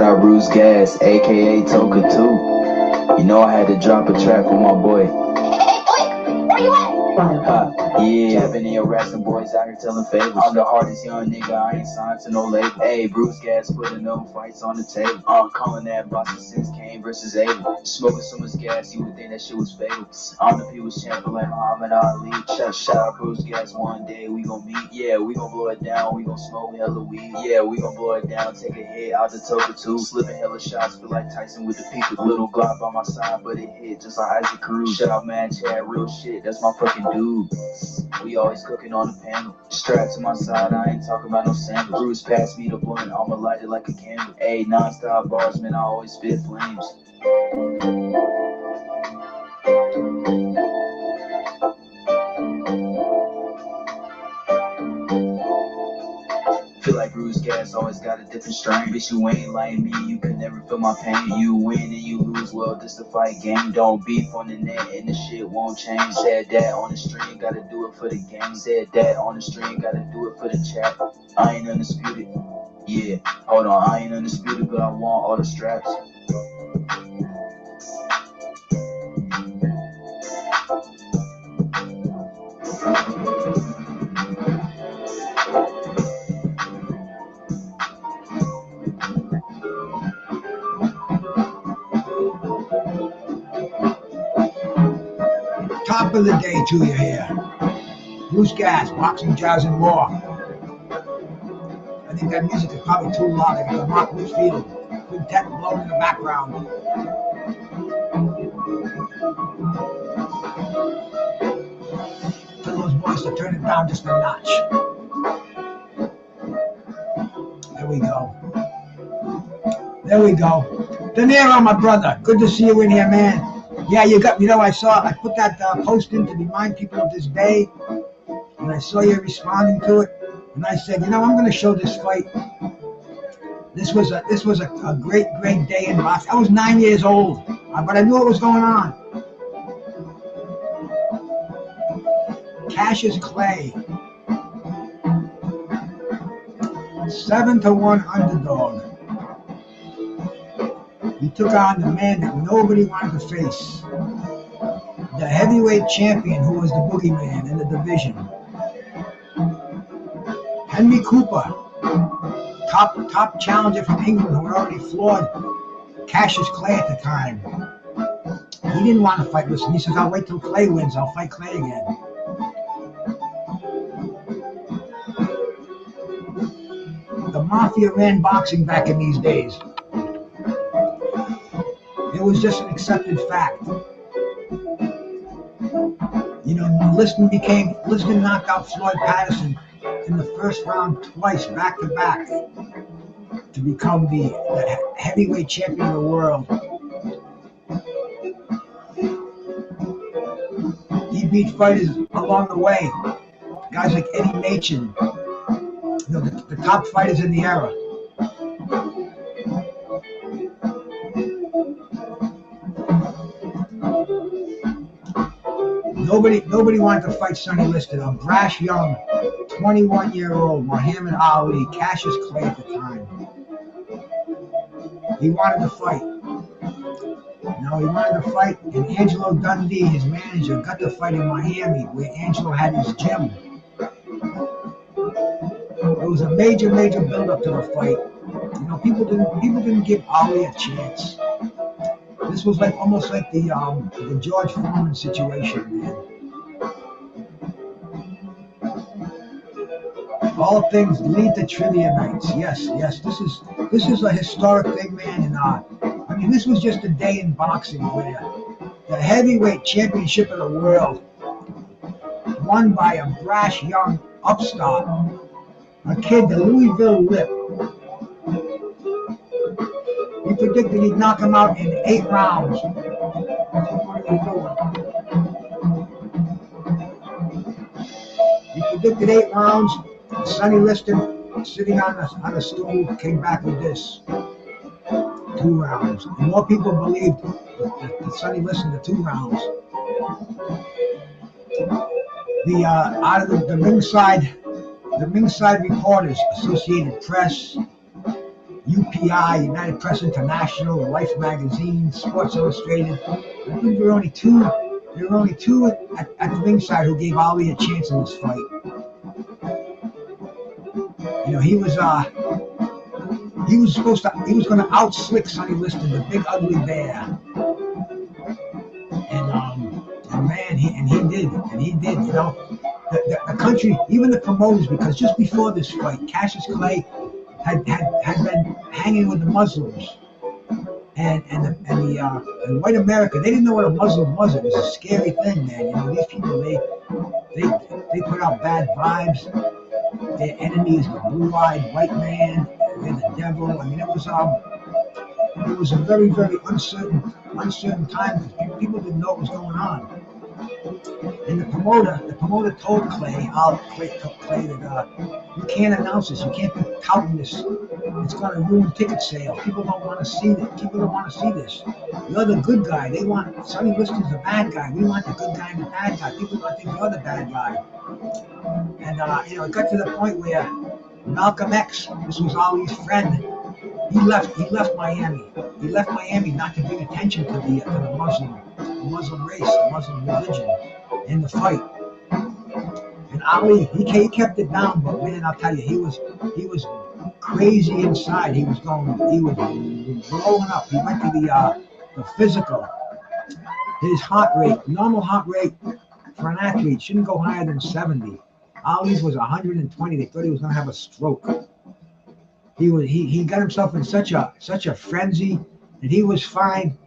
out Bruce Gas, aka Toka 2. You know I had to drop a track for my boy. Where you at? Yeah, I've been here harassing boys out here telling favors. I'm the hardest young nigga, I ain't signed to no label. Hey, Bruce Gas putting no fights on the table. I'm calling that Boston since Kane versus Abel. Smoking so much gas, you would think that shit was fatal. I'm the people's champion like Muhammad Ali. Shout out Bruce Gas, one day we gon' meet. Yeah, we gon' blow it down, we gon' smoke hella weed. Yeah, we gon' blow it down, take a hit out the Toka 2. Slipping hella shots, feel like Tyson with the Pika. Little Glock by my side, but it hit just like Isaac Cruz. Shout out Mad Chad, real shit, that's my fucking dude. We always cooking on the panel. Strapped to my side, I ain't talking about no sandals. Bruce passed me the blunt, I'ma light it like a candle. Ayy, non-stop bars, man, I always spit flames. Feel like Bruce Gas always got a different strain. Bitch, you ain't like me, you can never feel my pain. You win and you lose, well, this the fight game. Don't beef on the net and the shit won't change. Said that on the stream, gotta do it for the game. Said that on the stream, gotta do it for the chat. I ain't undisputed, yeah, hold on, I ain't undisputed, but I want all the straps. Top of the day to you here. Bruce Gas, boxing, jazz, and war. I think that music is probably too loud. I got the Mark Whitfield quintet blowing in the background. Tell those boys to turn it down just a notch. There we go. There we go. De Niro, my brother. Good to see you in here, man. Yeah, I put that post in to remind people of this day, and I saw you responding to it, and I said, I'm going to show this fight. This was a great day in boxing. I was 9 years old, but I knew what was going on. Cassius Clay, 7-1 underdog. He took on the man that nobody wanted to face, the heavyweight champion who was the boogeyman in the division. Henry Cooper, top challenger from England who had already floored Cassius Clay at the time. He didn't want to fight Liston. He says, I'll wait till Clay wins, I'll fight Clay again. The Mafia ran boxing back in these days. It was just an accepted fact. Liston knocked out Floyd Patterson in the first round twice, back to back, to become the heavyweight champion of the world. He beat fighters along the way, guys like Eddie Machin, the top fighters in the era. Nobody wanted to fight Sonny Liston, a brash young 21-year-old Muhammad Ali, Cassius Clay at the time. He wanted to fight. He wanted to fight, and Angelo Dundee, his manager, got the fight in Miami, where Angelo had his gym. It was a major build-up to the fight. People didn't give Ali a chance. This was almost like the George Foreman situation, man. All things lead to trivia nights. Yes. This is a historic thing, man. And this was just a day in boxing where the heavyweight championship of the world, won by a brash young upstart, a kid, the Louisville Lip. He predicted he'd knock him out in 8 rounds. He predicted 8 rounds. Sonny Liston, sitting on a stool, came back with this: 2 rounds. And more people believed that Sonny Liston to 2 rounds. Out of the ringside reporters, Associated Press, UPI, United Press International, Life Magazine, Sports Illustrated. I think there were only two at the ringside who gave Ali a chance in this fight. You know, he was going to outslick Sonny Liston, the big ugly bear. And man, he did. You know, the country, even the promoters, because just before this fight, Cassius Clay had been hanging with the Muslims, and white America, they didn't know what a Muslim was. It was a scary thing, man. You know, these people, they put out bad vibes. Their enemy is the blue-eyed white man. They're the devil. I mean, it was a very, very uncertain time. People didn't know what was going on. And the promoter told Clay that you can't announce this. You can't be touting this. It's going to ruin ticket sales. People don't want to see it. People don't want to see this. You're the good guy. They want Sonny Liston's the bad guy. We want the good guy and the bad guy. People want to think you're the bad guy. And you know, it got to the point where Malcolm X, this was Ali's friend, he left Miami. He left Miami not to bring attention to the Muslim race, the Muslim religion in the fight. And Ali, he kept it down, but man, I'll tell you, he was crazy inside. He was blowing up. He went to the physical. His heart rate, normal heart rate for an athlete shouldn't go higher than 70. Ali's was 120. They thought he was going to have a stroke. He got himself in such a frenzy that he was fined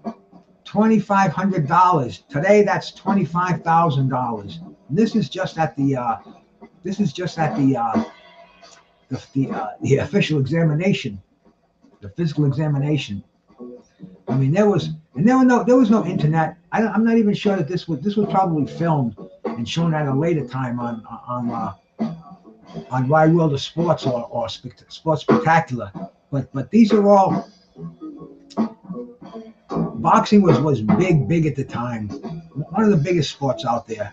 $2,500. Today that's $25,000. This is just at the official examination, the physical examination. I mean, there was no internet. I'm not even sure that this was probably filmed and shown at a later time on Wide World of Sports or Sports Spectacular. But these are all. Boxing was big at the time. One of the biggest sports out there.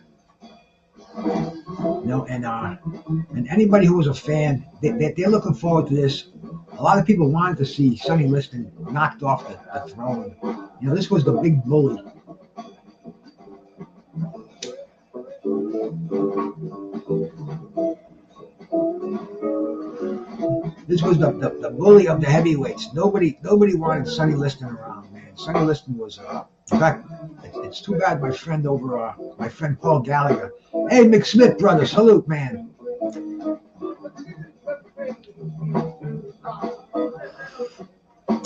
You know, and anybody who was a fan, they're looking forward to this. A lot of people wanted to see Sonny Liston knocked off the throne. You know, this was the big bully. This was the bully of the heavyweights. Nobody wanted Sonny Liston around, man. Sonny Liston was, in fact, it's too bad my friend Paul Gallagher. Hey, McSmith brother, salute, man.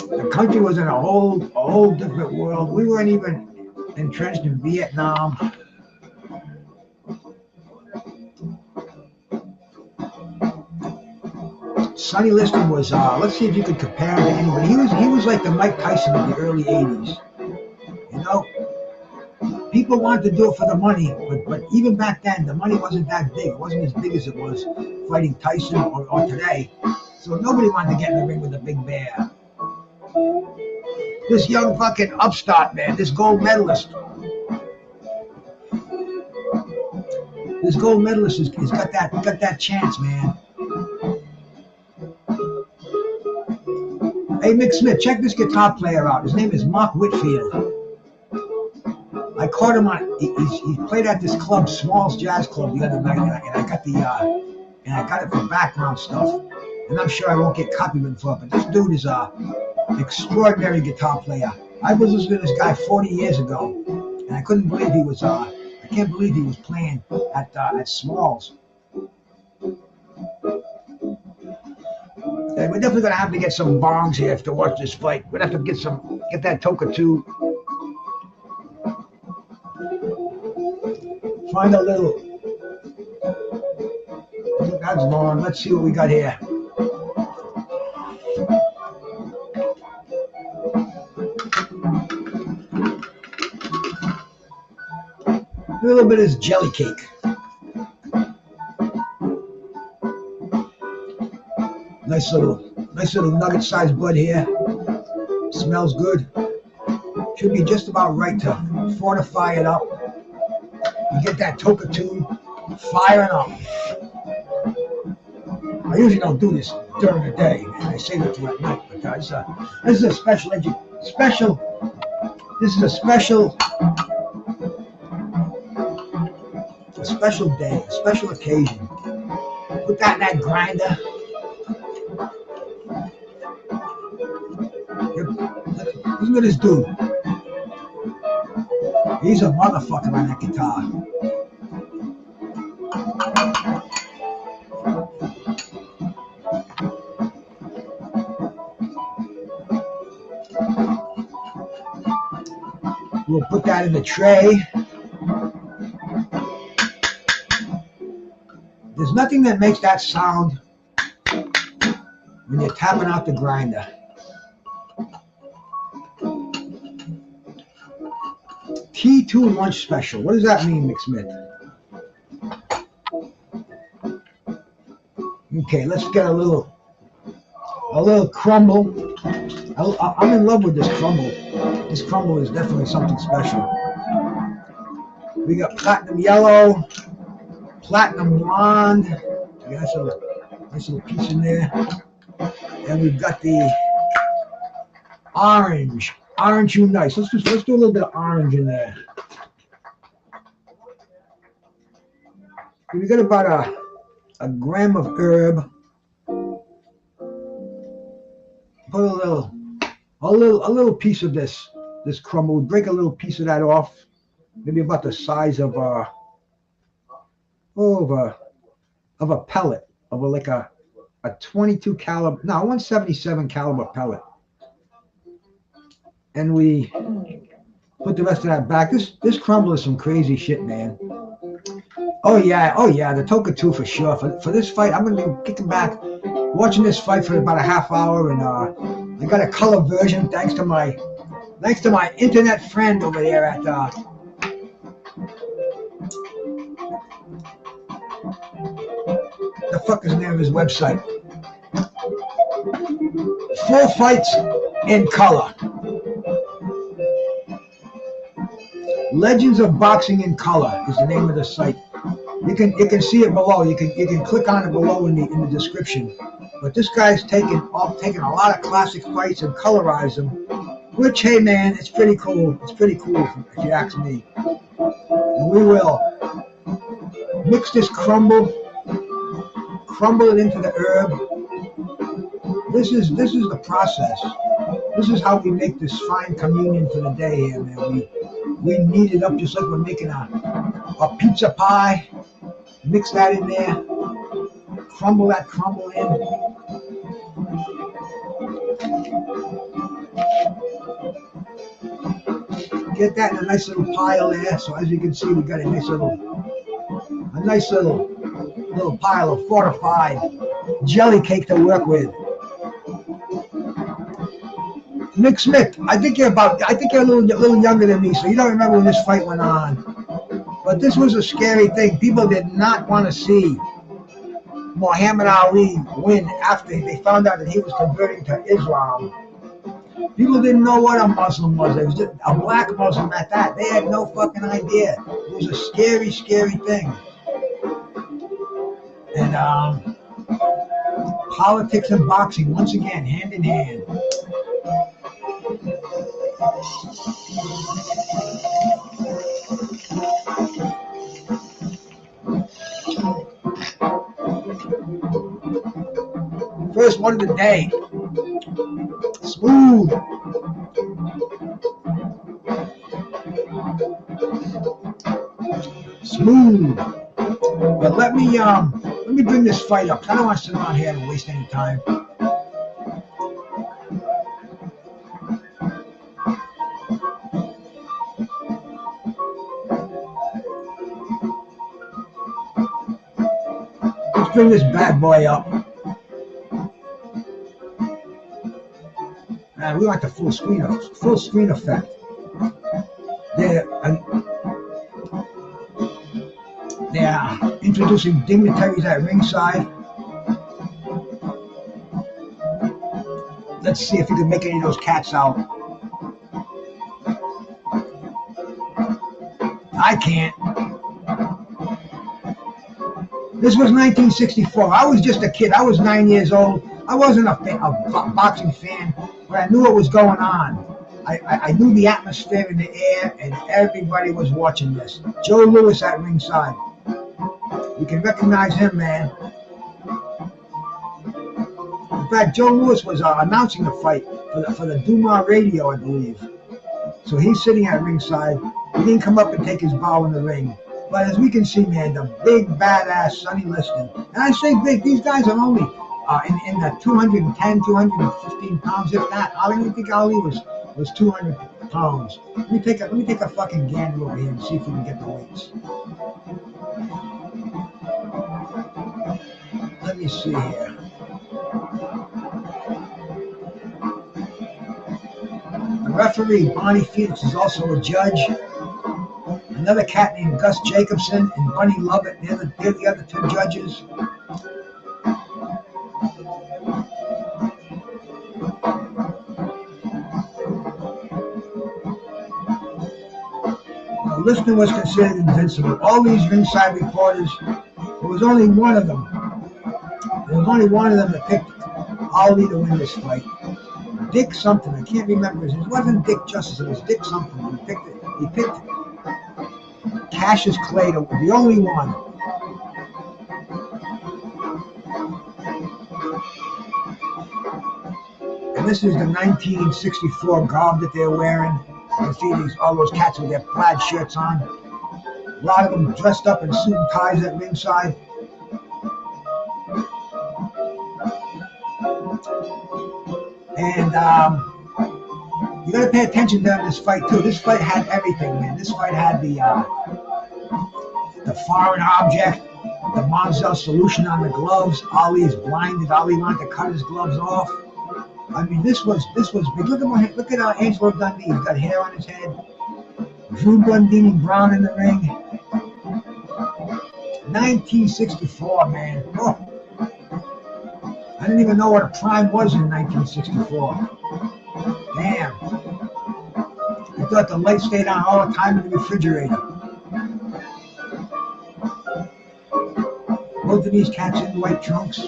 The country was in a whole different world. We weren't even entrenched in Vietnam. Sonny Liston was, let's see if you could compare him to anybody. He was like the Mike Tyson of the early 80s. You know, people wanted to do it for the money, but even back then, the money wasn't that big. It wasn't as big as it was fighting Tyson or today. So nobody wanted to get in the ring with a big bear. This young fucking upstart, man, this gold medalist. This gold medalist has got that chance, man. Hey, Mick Smith, check this guitar player out. His name is Mark Whitfield. I caught him on. He played at this club, Smalls Jazz Club, the other night, and I got it for background stuff. And I'm sure I won't get copyrighted for it, but this dude is an extraordinary guitar player. I was listening to this guy 40 years ago, and I couldn't believe he was. I can't believe he was playing at Smalls. And we're definitely gonna have to get some bongs here to watch this fight. We're gonna have to get that Toka 2. Find a little. That's long. Let's see what we got here. A little bit of this jelly cake. Nice little nugget-sized bud here. Smells good. Should be just about right to fortify it up. You get that Toka 2 firing up. I usually don't do this during the day, man. I save it till at night. This is a special. This is a special day, a special occasion. Put that in that grinder. Listen to this dude. He's a motherfucker on that guitar. We'll put that in the tray. There's nothing that makes that sound when you're tapping out the grinder. T2 lunch special. What does that mean, McSmith? Okay, let's get a little crumble. I'm in love with this crumble. This crumble is definitely something special. We got platinum yellow, platinum blonde. We got a nice little piece in there. And we've got the orange. Orange you nice. Let's do a little bit of orange in there. We got about a gram of herb. Put a little piece of this crumble. We break a little piece of that off. Maybe about the size of a pellet, of like a 22 caliber, no, 177 caliber pellet. And we put the rest of that back. This crumble is some crazy shit, man. Oh yeah, the Toka 2 for sure. For this fight, I'm gonna be kicking back, watching this fight for about a half hour, and I got a color version thanks to my internet friend over there at the fuck is the name of his website? Full Fights in Color. Legends of Boxing in Color is the name of the site. You can see it below. You can click on it below in the description. But this guy's taken a lot of classic fights and colorized them, which, hey man, it's pretty cool. It's pretty cool if you ask me. And we will mix this crumble it into the herb. This is the process. This is how we make this fine communion for the day here, man. We knead it up just like we're making a pizza pie. Mix that in there. Crumble that crumble in. Get that in a nice little pile there. So as you can see, we got a nice little pile of fortified jelly cake to work with. Nick Smith, I think you're a little younger than me, so you don't remember when this fight went on. But this was a scary thing. People did not want to see Muhammad Ali win after they found out that he was converting to Islam. People didn't know what a Muslim was. It was just a black Muslim at that. They had no fucking idea. It was a scary, scary thing. And politics and boxing, once again, hand in hand. First one of the day. Smooth. Smooth. But let me bring this fight up. I don't want to sit around here and waste any time. Let's bring this bad boy up. Man, we want the full screen effect. They're introducing dignitaries at ringside. Let's see if you can make any of those cats out. I can't. This was 1964. I was just a kid. I was 9 years old. I wasn't a boxing fan, but I knew what was going on. I knew the atmosphere in the air, and everybody was watching this. Joe Louis at ringside. You can recognize him, man. In fact, Joe Louis was announcing the fight for the Duma radio, I believe. So he's sitting at ringside. He didn't come up and take his bow in the ring. But as we can see, man, the big badass Sonny Liston. And I say big, these guys are only in the 210, 215 pounds, if that. I don't even think Ali was 200 pounds. Let me take a fucking gander over here and see if we can get the weights. Let me see here. The referee, Bonnie Phoenix, is also a judge. Another cat named Gus Jacobson and Bunny Lovett, they're the other two judges. Liston was considered invincible. All these ringside reporters, there was only one of them. There was only one of them that picked Ali to win this fight. Dick something, I can't remember his name. It wasn't Dick Justice, it was Dick something. He picked Cassius Clay, the only one. And this is the 1964 garb that they're wearing. You see all those cats with their plaid shirts on. A lot of them dressed up in suit and ties at ringside. And you got to pay attention during this fight too. This fight had everything, man. This fight had the foreign object, the Monzel solution on the gloves. Ali is blinded. Ali wanted to cut his gloves off. I mean, this was big. Look at Angelo Dundee. He's got hair on his head. Drew Blondini Brown in the ring. 1964, man. Oh. I didn't even know what a prime was in 1964. Damn. I thought the light stayed on all the time in the refrigerator. Both of these cats in white trunks.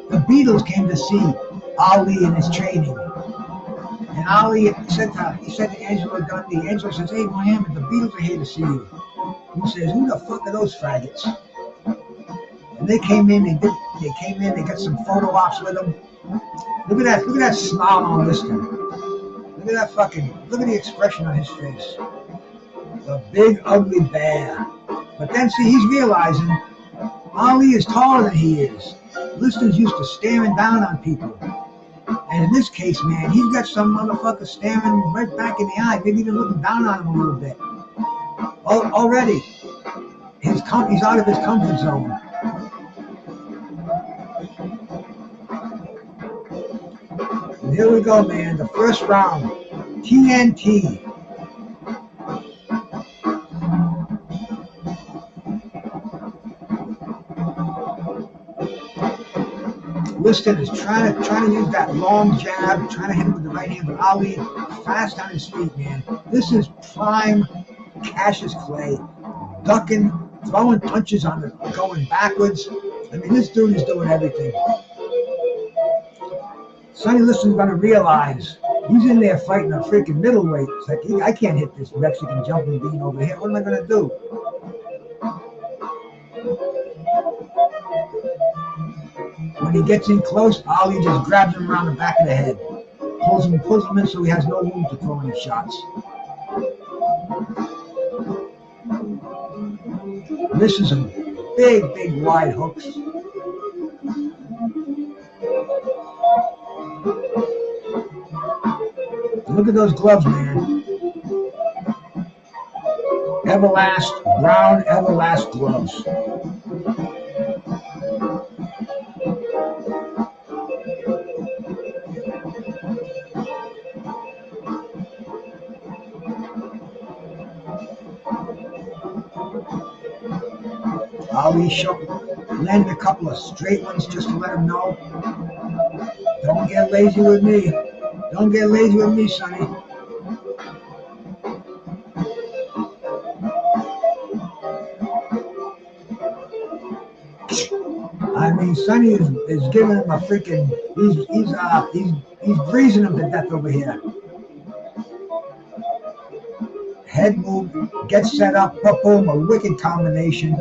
The Beatles came to see Ali in his training. And Ali said to Angelo Dundee, Angelo says, hey, Mohammed, the Beatles are here to see you. He says, who the fuck are those faggots? And they came in, they got some photo ops with them. Look at that smile on Liston. Look at the expression on his face. The big ugly bear. But then see, he's realizing Ali is taller than he is. Liston's used to staring down on people. And in this case, man, he's got some motherfucker staring right back in the eye, maybe even looking down on him a little bit. Already, he's out of his comfort zone. And here we go, man. The first round, TNT. Liston is trying to use that long jab, trying to hit him with the right hand, but Ali fast on his feet, man. This is prime Cassius Clay, ducking, throwing punches going backwards. I mean, this dude is doing everything. Sonny Liston's gonna realize he's in there fighting a freaking middleweight. It's like, I can't hit this Mexican jumping bean over here. What am I gonna do? When he gets in close, Ali just grabs him around the back of the head, pulls him in so he has no room to throw any shots. This is some big wide hooks. Look at those gloves, man. Brown Everlast gloves. Ali landed a couple of straight ones just to let him know. Don't get lazy with me. Don't get lazy with me, Sonny. I mean, Sonny is giving him a freaking. He's breezing him to death over here. Head move, gets set up, boom, a wicked combination.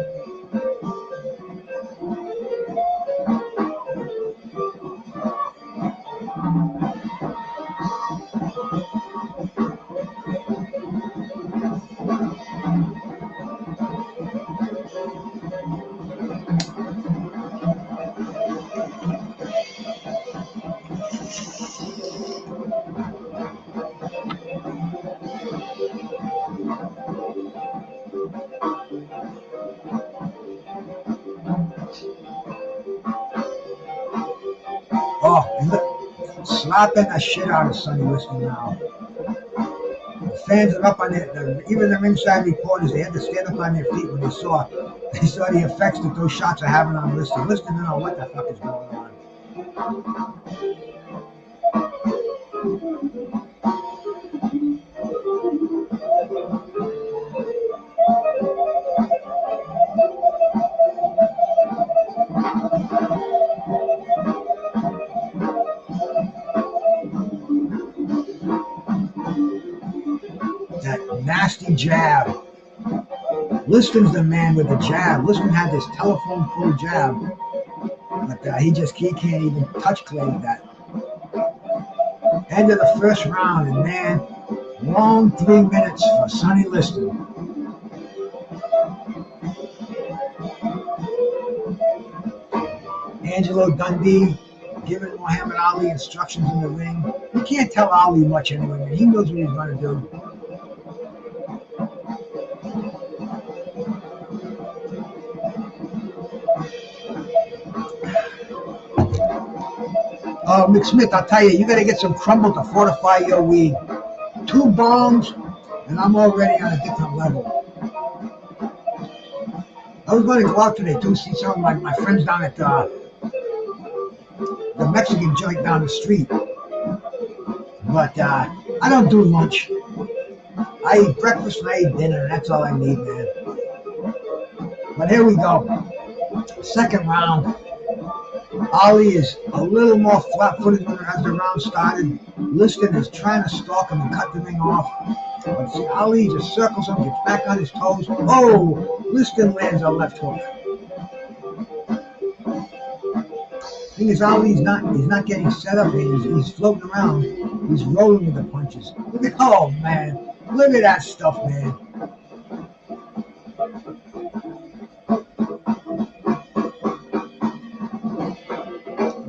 Oh, slapping the shit out of Sonny Liston now. The fans are up on even the ringside reporters, they had to stand up on their feet when they saw the effects that those shots are having on Liston. Liston didn't know what the fuck is going on. That nasty jab. Liston's the man with the jab. Liston had this telephone pole jab, but he can't even touch Clay with that. End of the first round, and man, long 3 minutes for Sonny Liston. Angelo Dundee giving Muhammad Ali instructions in the ring. You can't tell Ali much anyway, man. He knows what he's going to do. Oh, McSmith, I'll tell you, you got to get some crumble to fortify your weed. 2 bongs, and I'm already on a different level. I was going to go out today, too, see some of my friends down at the Mexican joint down the street. But I don't do lunch. I eat breakfast and I eat dinner, and that's all I need, man. But here we go. Second round. Ali is a little more flat-footed as the round started. Liston is trying to stalk him and cut the ring off. But see, Ali just circles him, gets back on his toes. Oh, Liston lands a left hook. Thing is, Ali's not getting set up. He's floating around. He's rolling with the punches. Oh man, look at that stuff, man.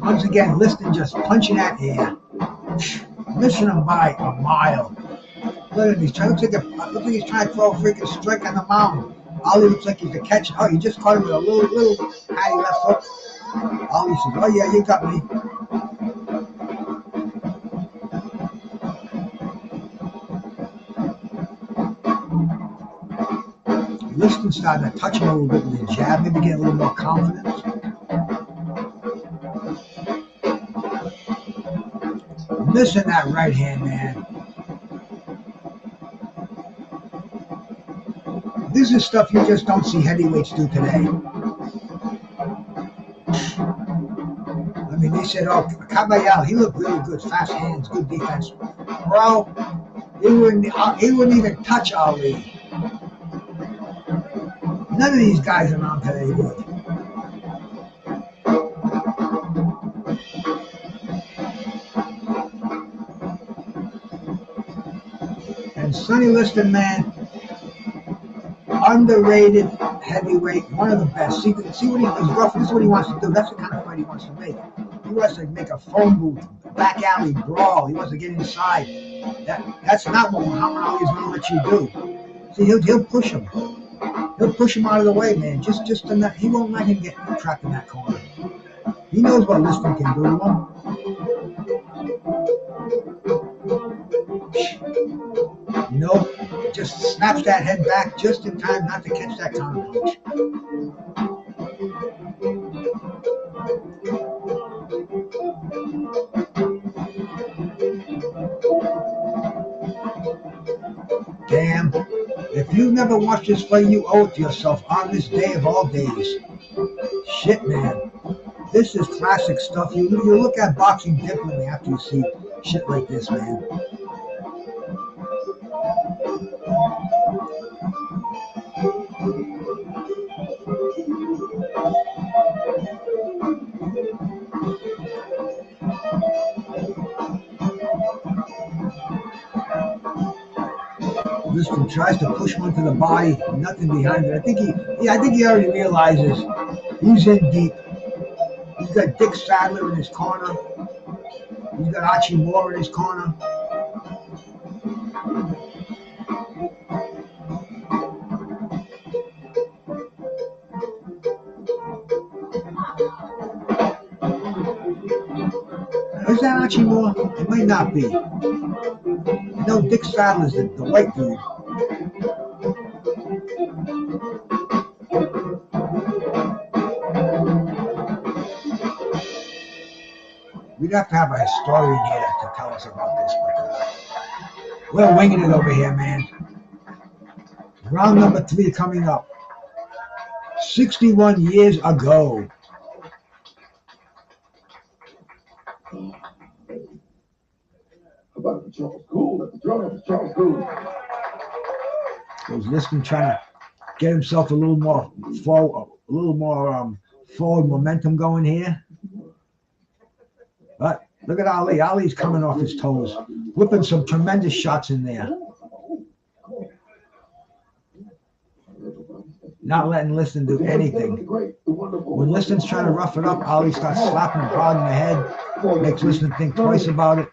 Once again, Liston just punching at air, missing him by a mile. Look at him, looks like he's trying to throw a freaking strike on the mountain. Ali looks like he's a catch. Oh, he just caught him with a little patty left hook. Ali says, oh yeah, you got me. Liston starting to touch him a little bit with the jab, maybe get a little more confidence. Missing that right hand, man. This is stuff you just don't see heavyweights do today. I mean, they said, oh, Caballero, he looked really good. Fast hands, good defense. Bro, he wouldn't even touch Ali. None of these guys around today would. And Sonny Liston, man, underrated heavyweight, one of the best. See what he's rough. This is what he wants to do. That's the kind of fight he wants to make. He wants to make a phone booth, back alley brawl. He wants to get inside. That's not what Muhammad Ali is going to let you do. See, he'll push him. He'll push him out of the way, man. Just enough. He won't let him get trapped in that corner. He knows what Liston can do to him. Nope. Just snaps that head back just in time not to catch that counter punch. Damn. If you've never watched this fight, you owe it to yourself on this day of all days. Shit, man. This is classic stuff. You look at boxing differently after you see shit like this, man. Liston tries to push one to the body, nothing behind it. I think he already realizes he's in deep. He's got Dick Sadler in his corner. He's got Archie Moore in his corner. Is that Archie Moore? It might not be. No, Dick Sadler's the white dude. We'd have to have a historian here to tell us about this, but we're winging it over here, man. Round number 3 coming up. 61 years ago. Goes Liston trying to get himself a little more forward momentum going here. But look at Ali. Ali's coming off his toes, whipping some tremendous shots in there. Not letting Liston do anything. When Liston's trying to rough it up, Ali starts slapping him hard in the head, makes Liston think twice about it.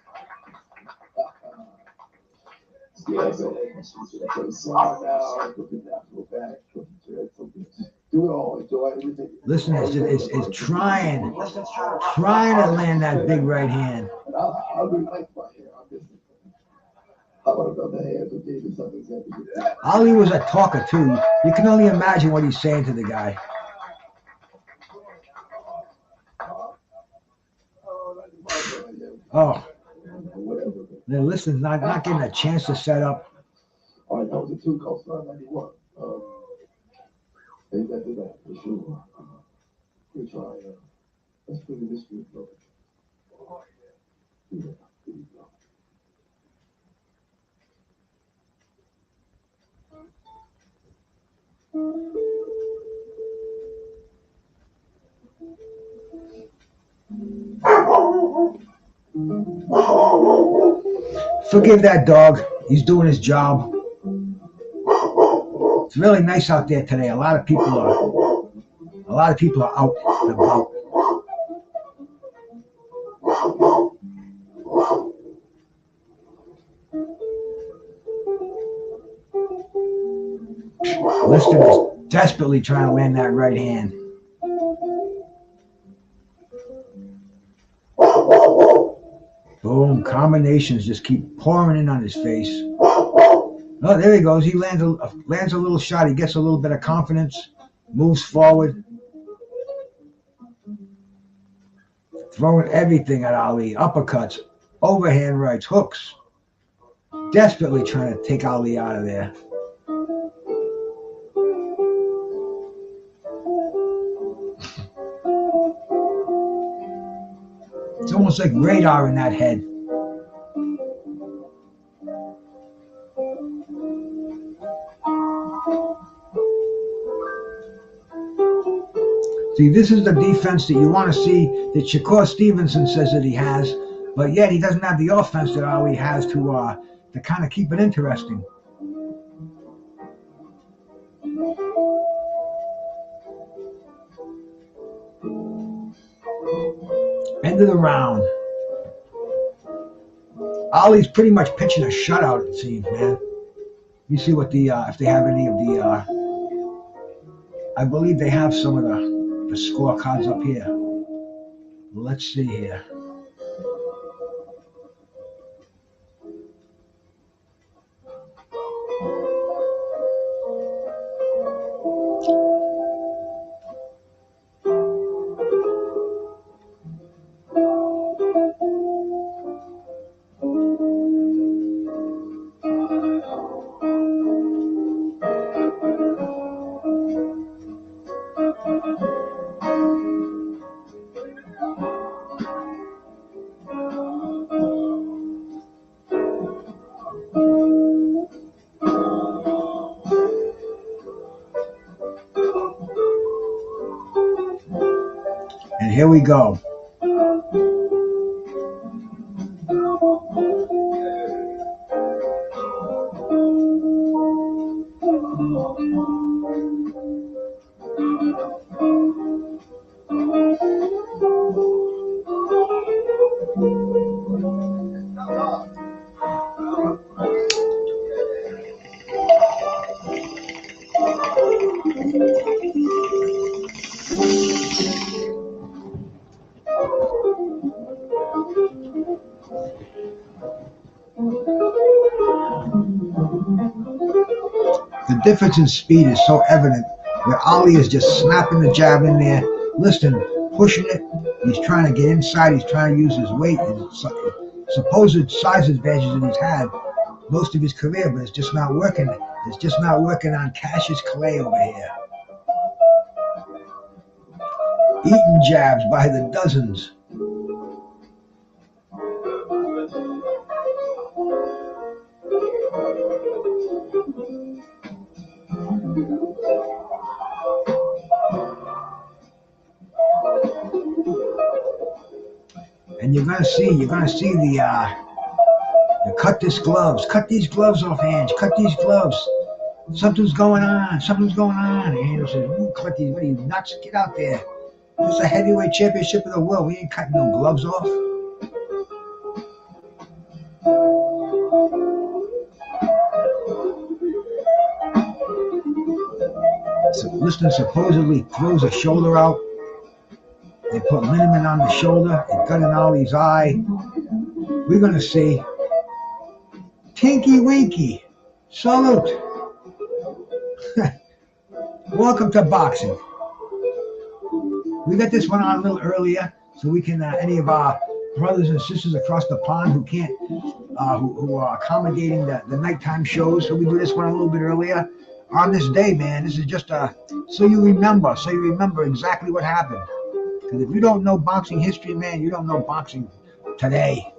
Liston is trying to land that big right hand. Ali was a talker too. You can only imagine what he's saying to the guy. Oh, the Liston's not getting a chance to set up. All right, that was a 2 call, 91. They got to that for sure. We try. Let's put it this way, bro. Yeah, here you go. Forgive that dog. He's doing his job. It's really nice out there today. A lot of people are out and about. Liston is desperately trying to land that right hand. Boom, combinations just keep pouring in on his face. Oh, there he goes. He lands a little shot. He gets a little bit of confidence, moves forward. Throwing everything at Ali. Uppercuts, overhand rights, hooks. Desperately trying to take Ali out of there. It's almost like radar in that head. See, this is the defense that you want to see that Shakur Stevenson says that he has, but yet he doesn't have the offense that Ali has to kind of keep it interesting. End of the round. Ali's pretty much pitching a shutout, it seems, man. You see what the if they have any of the I believe they have some of the scorecards up here. Let's see here. And here we go. The difference in speed is so evident where Ali is just snapping the jab in there. Liston pushing it. He's trying to get inside. He's trying to use his weight, his supposed size advantages that he's had most of his career, but it's just not working. It's just not working on Cassius Clay over here. Eating jabs by the dozens. And you're gonna see the cut these gloves off, hands, cut these gloves. Something's going on. And Angel says, "Ooh, cut these, what are you, nuts? Get out there. It's a heavyweight championship of the world. We ain't cutting no gloves off." So Liston supposedly throws a shoulder out. They put liniment on the shoulder. It got in Ali's eye. We're gonna see. Tinky Winky. Salute. Welcome to boxing. We got this one on a little earlier so we can, any of our brothers and sisters across the pond who can't, who are accommodating the nighttime shows, so we do this one a little bit earlier on this day, man. This is just so you remember exactly what happened. Because if you don't know boxing history, man, you don't know boxing today.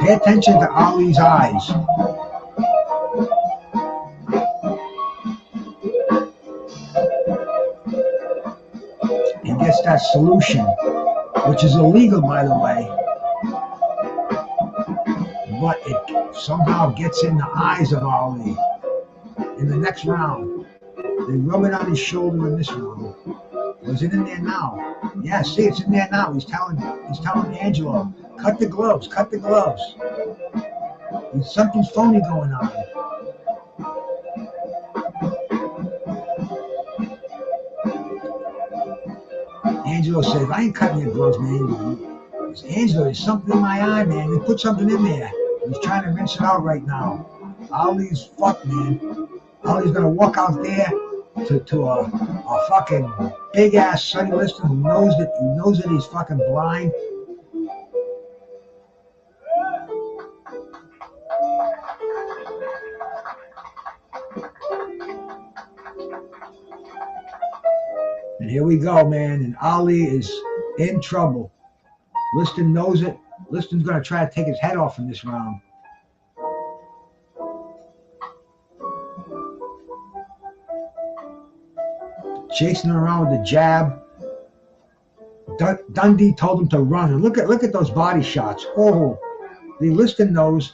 Pay attention to Ali's eyes. He gets that solution, which is illegal, by the way. But it somehow gets in the eyes of Ali. In the next round, they rub it on his shoulder in this round. Was it in there now? Yeah, see, it's in there now. He's telling Angelo, cut the gloves. Something's phony going on. Angelo says, I ain't cutting your gloves, man. Angelo, there's something in my eye, man. They put something in there. He's trying to rinse it out right now. Ali's fucked, man. Ali's gonna walk out there to a fucking big ass Sonny Liston who knows that he's fucking blind. And here we go, man. And Ali is in trouble. Liston knows it. Liston's gonna try to take his head off in this round. Chasing him around with the jab. Dundee told him to run. And look at those body shots. Oh, Liston knows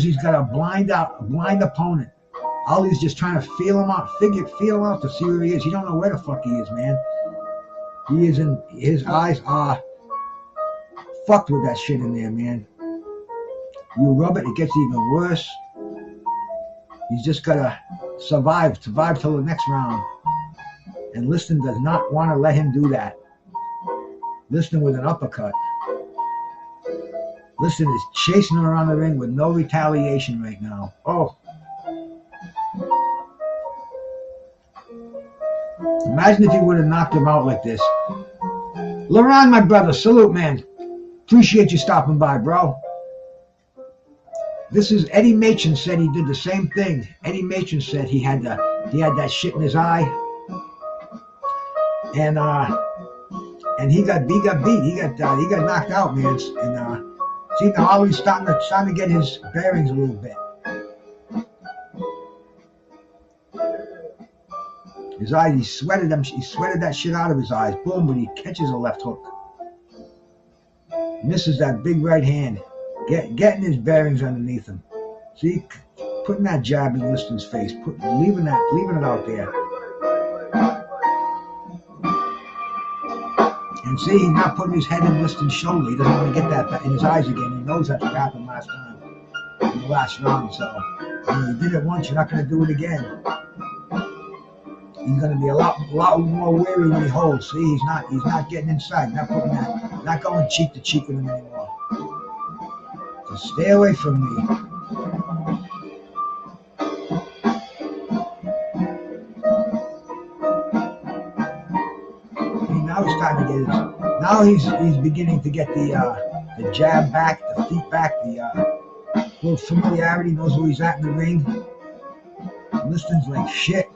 he's got a blind opponent. Ali's just trying to feel him out to see where he is. He don't know where the fuck he is, man. He is in, his eyes are fucked with that shit in there, man. You rub it, it gets even worse. He's just gotta survive till the next round. And Liston does not want to let him do that. Liston with an uppercut. Liston is chasing him around the ring with no retaliation right now. Oh. Imagine if he would have knocked him out like this. Laron, my brother, salute, man. Appreciate you stopping by, bro. This is Eddie Machen said he did the same thing. Eddie Machen said he had that shit in his eye, and he got beat. He got knocked out, man. And see, now Ollie's starting to get his bearings a little bit. His eyes, he sweated that shit out of his eyes. Boom, but he catches a left hook. Misses that big right hand. Getting his bearings underneath him. See, putting that jab in Liston's face, leaving it out there. And see, he's not putting his head in Liston's shoulder. He doesn't want to get that in his eyes again. He knows that's what happened last time in the last round. So, you did it once, you're not going to do it again. He's going to be a lot more wary when he holds. See, he's not getting inside, not going cheek to cheek with him anymore. So stay away from me. Now he's starting to get his. Now he's beginning to get the jab back, the feet back, the little familiarity. Knows where he's at in the ring. Liston's like shit.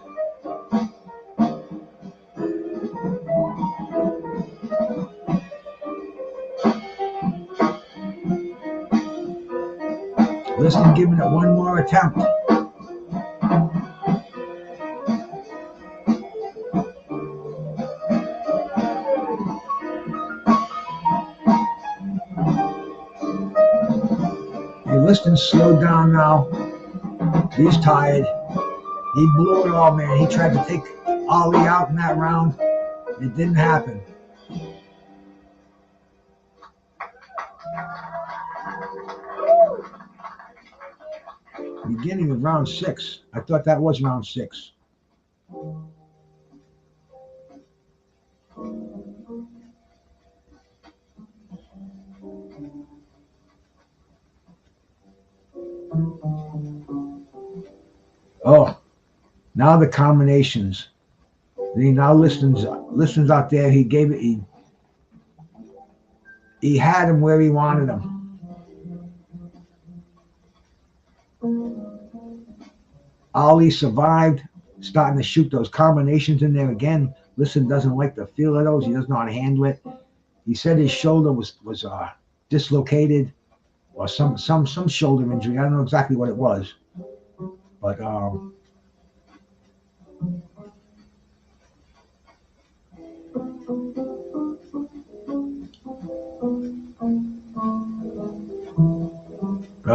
Liston giving it one more attempt. Liston's slowed down now. He's tired. He blew it all, man. He tried to take Ollie out in that round. It didn't happen. Beginning of round 6. I thought that was round 6. Oh, now the combinations. Now Liston's out there. He gave it. He had him where he wanted him. Ollie survived, starting to shoot those combinations in there again. Liston doesn't like the feel of those. He doesn't know how to handle it. He said his shoulder was dislocated, or some shoulder injury. I don't know exactly what it was, but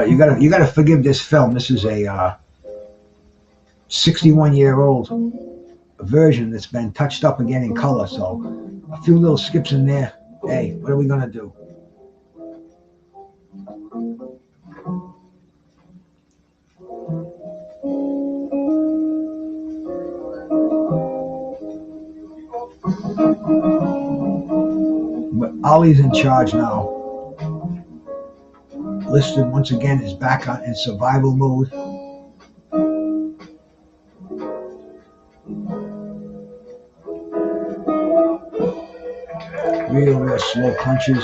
you gotta forgive this film. This is a 61-year-old version that's been touched up again in color, so a few little skips in there. Hey, what are we gonna do? But Ollie's in charge now. Liston once again is back in survival mode. Real slow punches.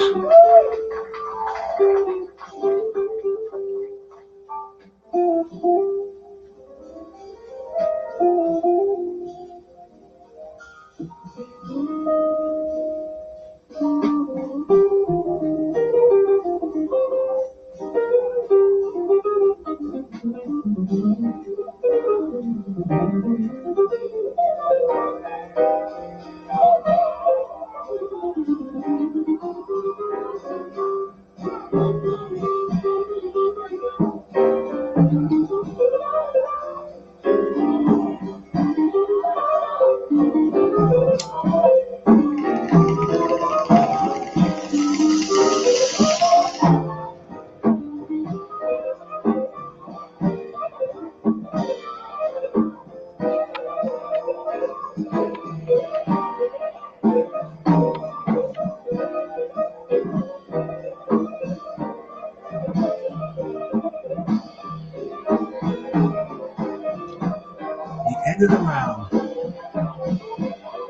End of the round.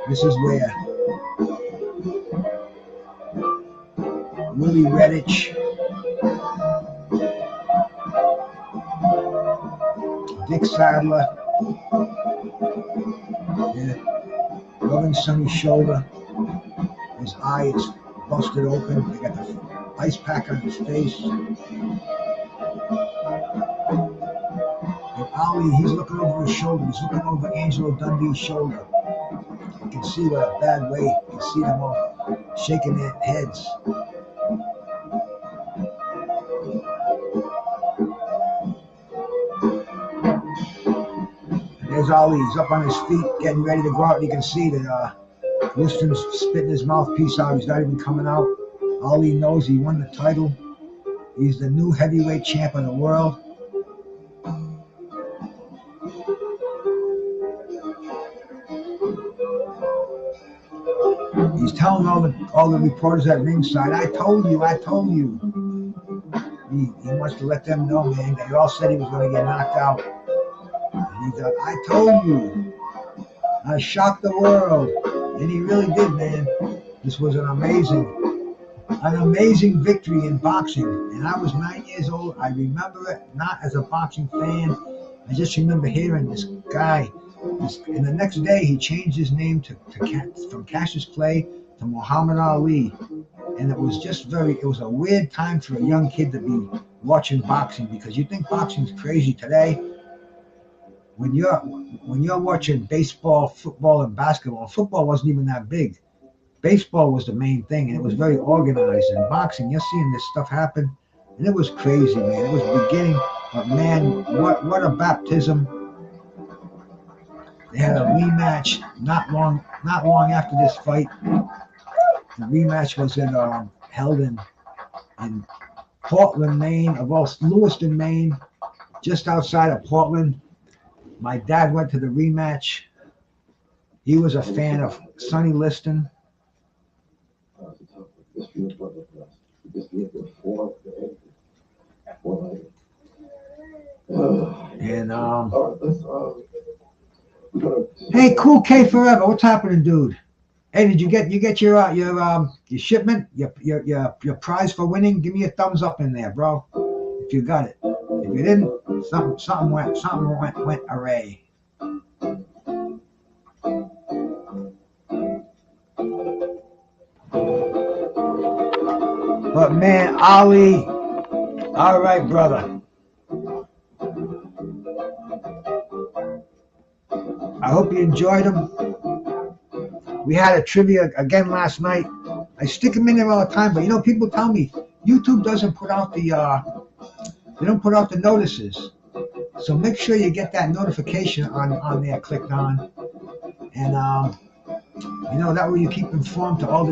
This is where Willie Redditch Dick Sadler. Yeah. Rubbing Sonny's shoulder. His eye is busted open. They got the ice pack on his face. And Ali, he's looking over his shoulder. He's looking over Angelo Dundee's shoulder. You can see what a bad way. You can see them all shaking their heads. And there's Ali. He's up on his feet, getting ready to go out. You can see that Liston's spitting his mouthpiece out. He's not even coming out. Ali knows he won the title. He's the new heavyweight champ of the world. He's telling all the reporters at ringside, I told you. He wants to let them know, man. They all said he was going to get knocked out. And he thought, I told you. I shocked the world. And he really did, man. This was an amazing victory in boxing. And I was 9 years old. I remember it not as a boxing fan. I just remember hearing this guy. And the next day, he changed his name from Cassius Clay to Muhammad Ali. And it was it was a weird time for a young kid to be watching boxing, because you think boxing's crazy today. When you're watching baseball, football, and basketball, football wasn't even that big. Baseball was the main thing, and it was very organized. And boxing, you're seeing this stuff happen, and it was crazy, man. It was the beginning, but man, what a baptism! They had a rematch not long after this fight. The rematch was held in Portland, Maine, Lewiston, Maine, just outside of Portland. My dad went to the rematch. He was a fan of Sonny Liston. And hey, Cool K Forever, what's happening, dude? Hey, did you get your shipment, your prize for winning? Give me a thumbs up in there, bro. If you got it. If you didn't, something went array. But man, Ali, all right, brother. I hope you enjoyed them. We had a trivia again last night. I stick them in there all the time, but people tell me YouTube doesn't put out they don't put out the notices. So make sure you get that notification on there clicked on. And that way you keep informed to all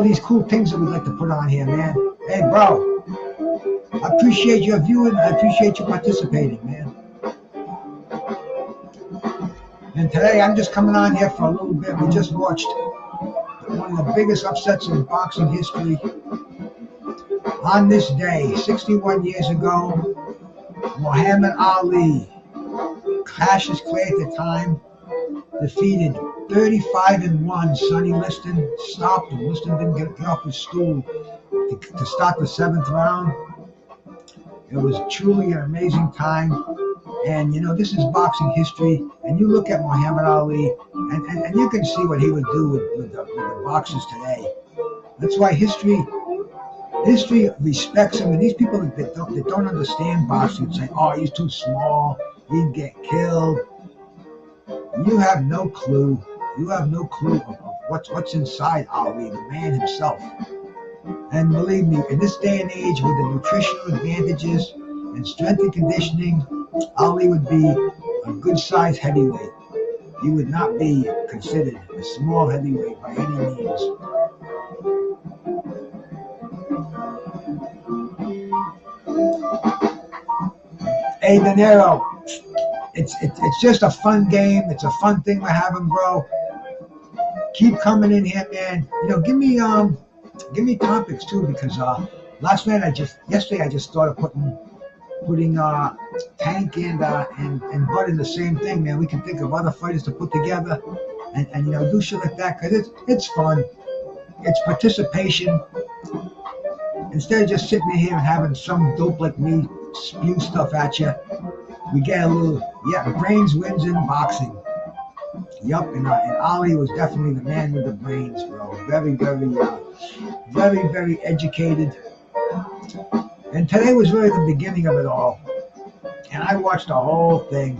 these cool things that we like to put on here, man. Hey, bro, I appreciate your viewing. I appreciate you participating, man. And today I'm just coming on here for a little bit. We just watched one of the biggest upsets in boxing history. On this day, 61 years ago, Muhammad Ali, Cassius Clay at the time, defeated 35-1 Sonny Liston, stopped him. Liston didn't get off his stool to start the 7th round. It was truly an amazing time. And this is boxing history. And you look at Muhammad Ali, and you can see what he would do with the boxers today. That's why history respects him. And these people that don't understand boxing say, "Oh, he's too small. He'd get killed." You have no clue. You have no clue of what's inside Ali, the man himself. And believe me, in this day and age, with the nutritional advantages and strength and conditioning, Ali would be a good-sized heavyweight. He would not be considered a small heavyweight by any means. Hey, De Niro, it's just a fun game. It's a fun thing we're having, bro. Keep coming in here, man. Give me topics too, because yesterday I just started putting Tank and Bud in the same thing, man. We can think of other fighters to put together and do shit like that, because it's fun. It's participation. Instead of just sitting here and having some dope like me spew stuff at you, we get a little, yeah, brains wins in boxing. Yup, and Ali was definitely the man with the brains, bro. Very, very educated. And today was really the beginning of it all. And I watched the whole thing.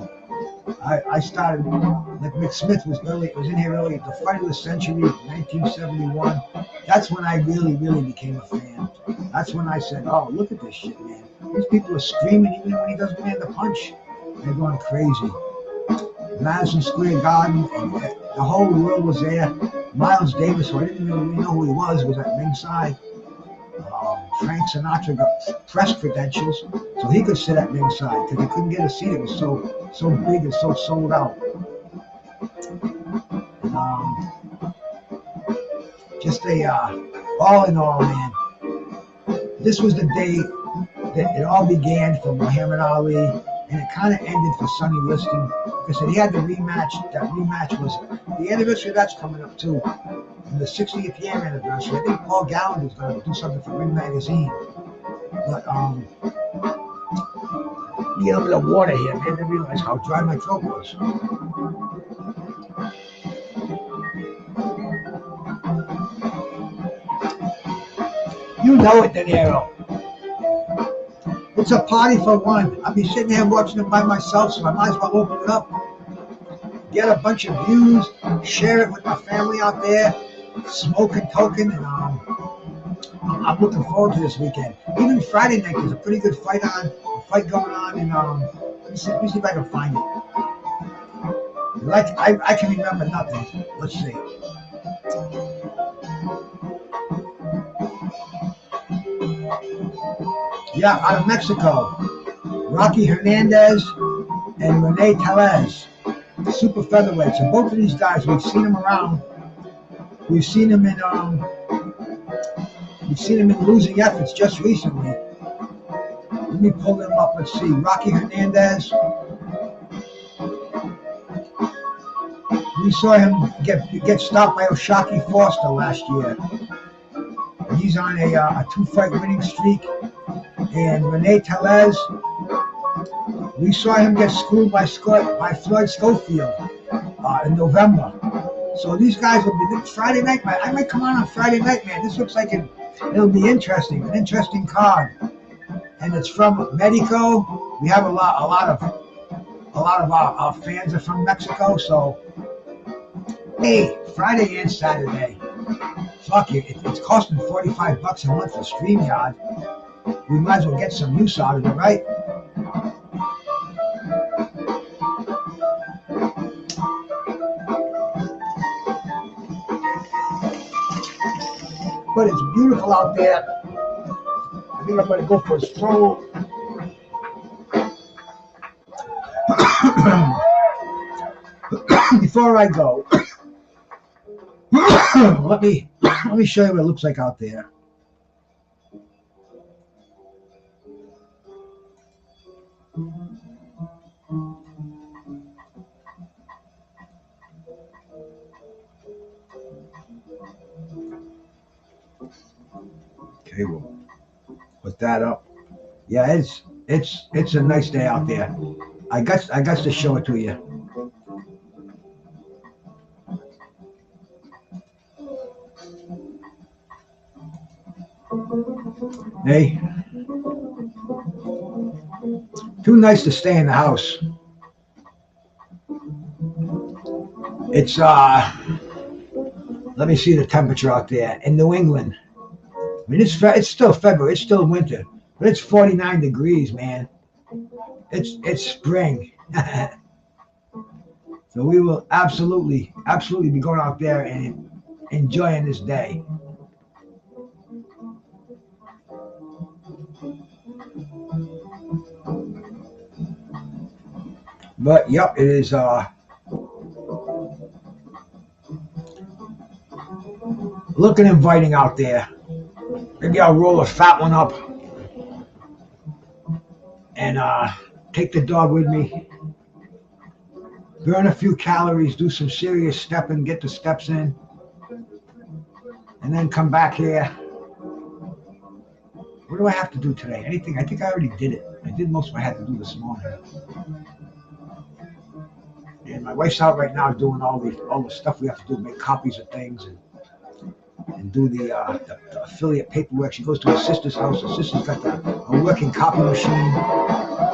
I started, like Mick Smith was in here early, the fight of the century, 1971. That's when I really became a fan. That's when I said, oh, look at this shit, man. These people are screaming even when he doesn't land a punch. They're going crazy. Madison Square Garden, and the whole world was there. Miles Davis, who I didn't really know who he was at ringside. Frank Sinatra got press credentials, so he could sit at ringside because he couldn't get a seat. It was so big and so sold out. Just all in all, man. This was the day that it all began for Muhammad Ali, and it kind of ended for Sonny Liston. Like I said, he had the rematch. That rematch was the anniversary of that's coming up too. And the 60th year anniversary. I think Paul Gallen was going to do something for Ring Magazine. But let me get a little bit of water here, man. I didn't realize how dry my throat was. You know it, De Niro. It's a party for one. I'll be sitting here watching it by myself, so I might as well open it up. Get a bunch of views, share it with my family out there, smoke and token, and I'm looking forward to this weekend. Even Friday night, there's a pretty good fight going on, and let me see if I can find it. Like I can remember nothing. Let's see. Yeah, out of Mexico, Rocky Hernandez and Rene Tellez, super featherweights. And both of these guys, we've seen them around. We've seen them in losing efforts just recently. Let me pull them up. Let's see. Rocky Hernandez. We saw him get stopped by O'Shaquie Foster last year. He's on a 2-fight winning streak. And Rene Tellez, we saw him get schooled by Floyd Schofield in November. So these guys will be Friday night. I might come on Friday night, man. This looks like it'll be interesting, an interesting card. And it's from Mexico. We have a lot of our fans are from Mexico. So hey, Friday and Saturday. Fuck it, it's costing $45 a month for StreamYard. We might as well get some use out of it, right? But it's beautiful out there. I think I'm going to go for a stroll. Before I go, let me show you what it looks like out there. Okay, we'll put that up. Yeah, it's a nice day out there. I got to show it to you. Hey, too nice to stay in the house. It's let me see the temperature out there in New England. I mean, it's still February, it's still winter, but it's 49 degrees, man. It's spring. So we will absolutely be going out there and enjoying this day. But yep, it is looking inviting out there. Maybe I'll roll a fat one up and take the dog with me. Burn a few calories, do some serious stepping, get the steps in, and then come back here. What do I have to do today? Anything? I think I already did it. I did most of what I had to do this morning. And my wife's out right now doing all the stuff we have to do, make copies of things and do the affiliate paperwork. She goes to her sister's house. Her sister's got a working copy machine.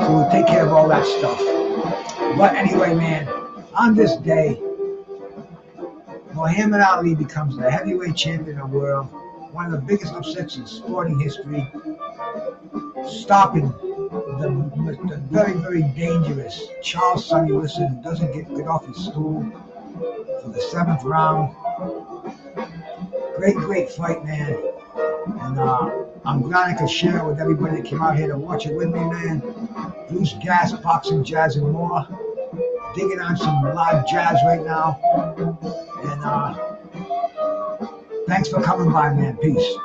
So we take care of all that stuff. But anyway, man, on this day, Muhammad Ali becomes the heavyweight champion of the world, one of the biggest upsets in sporting history, stopping the very, very dangerous Sonny Liston, who doesn't get off his stool for the 7th round. Great fight, man. And I'm glad I could share it with everybody that came out here to watch it with me, man. Bruce Gas, boxing, jazz, and more. Digging on some live jazz right now. And thanks for coming by, man. Peace.